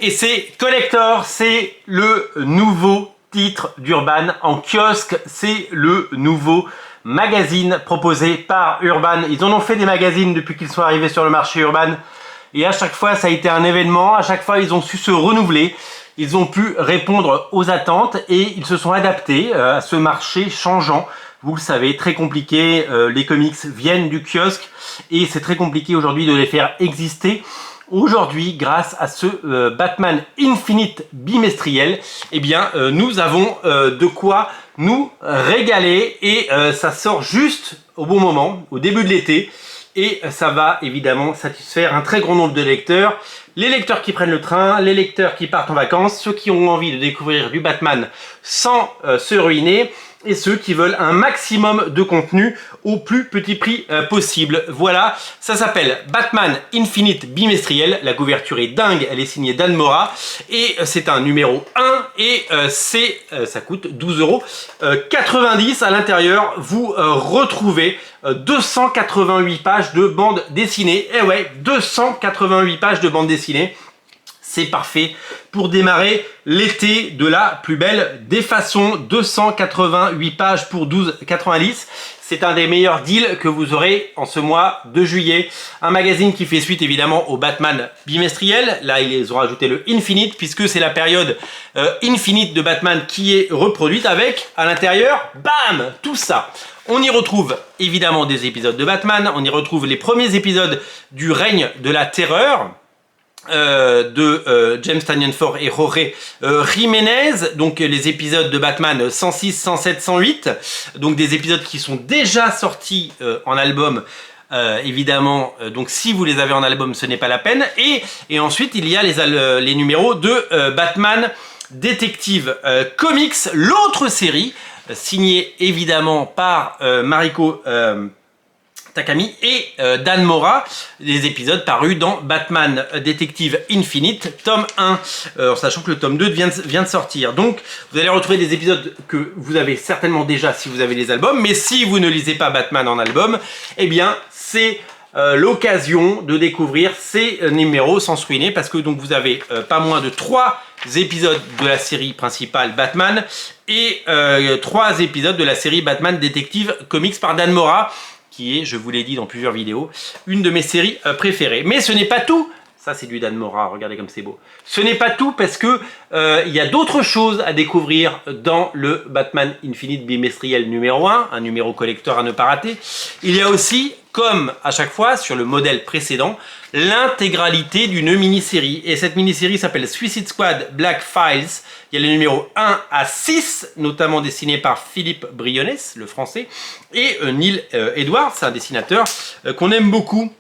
et c'est Collector, c'est le nouveau titre d'Urban en kiosque, c'est le nouveau magazine proposé par Urban. Ils en ont fait des magazines depuis qu'ils sont arrivés sur le marché Urban et à chaque fois ça a été un événement, à chaque fois ils ont su se renouveler, ils ont pu répondre aux attentes et ils se sont adaptés à ce marché changeant. Vous le savez, très compliqué, les comics viennent du kiosque et c'est très compliqué aujourd'hui de les faire exister. Aujourd'hui, grâce à ce Batman Infinite bimestriel, eh bien, nous avons de quoi nous régaler et ça sort juste au bon moment, au début de l'été. Et ça va évidemment satisfaire un très grand nombre de lecteurs. Les lecteurs qui prennent le train, les lecteurs qui partent en vacances, ceux qui ont envie de découvrir du Batman sans se ruiner, et ceux qui veulent un maximum de contenu au plus petit prix possible. Voilà, ça s'appelle Batman Infinite bimestriel. La couverture est dingue, elle est signée Dan Mora et c'est un numéro 1 et ça coûte 12,90 €. À l'intérieur, vous retrouvez 288 pages de bande dessinée. Et ouais, 288 pages de bande dessinée. C'est parfait pour démarrer l'été de la plus belle des façons. 288 pages pour 12,90 €. C'est un des meilleurs deals que vous aurez en ce mois de juillet. Un magazine qui fait suite évidemment au Batman bimestriel. Là, ils ont rajouté le Infinite puisque c'est la période Infinite de Batman qui est reproduite avec, à l'intérieur, bam, tout ça. On y retrouve évidemment des épisodes de Batman. On y retrouve les premiers épisodes du règne de la terreur. De James Tynion IV et Jorge Jiménez, donc les épisodes de Batman 106, 107, 108, donc des épisodes qui sont déjà sortis en album, évidemment, donc si vous les avez en album ce n'est pas la peine, et ensuite il y a les numéros de Batman Detective Comics, l'autre série, signée évidemment par Mariko Takami et Dan Mora, les épisodes parus dans Batman Detective Infinite, tome 1, en sachant que le tome 2 vient de sortir. Donc, vous allez retrouver des épisodes que vous avez certainement déjà si vous avez les albums, mais si vous ne lisez pas Batman en album, eh bien, c'est l'occasion de découvrir ces numéros sans se ruiner, parce que donc vous avez pas moins de 3 épisodes de la série principale Batman et 3 épisodes de la série Batman Detective Comics par Dan Mora, qui est, je vous l'ai dit dans plusieurs vidéos, une de mes séries préférées. Mais ce n'est pas tout. Ça, c'est du Dan Mora, regardez comme c'est beau. Ce n'est pas tout parce que il y a d'autres choses à découvrir dans le Batman Infinite bimestriel numéro 1, un numéro collector à ne pas rater. Il y a aussi, comme à chaque fois sur le modèle précédent, l'intégralité d'une mini-série. Et cette mini-série s'appelle Suicide Squad Black Files. Il y a les numéros 1 à 6, notamment dessinés par Philippe Briones, le français, et Neil Edwards, un dessinateur qu'on aime beaucoup.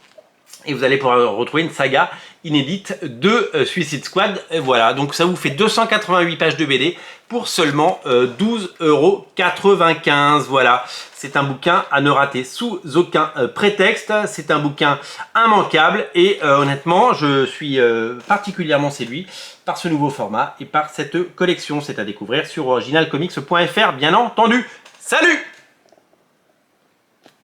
Et vous allez pouvoir retrouver une saga inédite de Suicide Squad. Et voilà, donc ça vous fait 288 pages de BD pour seulement 12,95 €. Voilà, c'est un bouquin à ne rater sous aucun prétexte. C'est un bouquin immanquable et honnêtement, je suis particulièrement séduit par ce nouveau format et par cette collection. C'est à découvrir sur originalcomics.fr, bien entendu. Salut!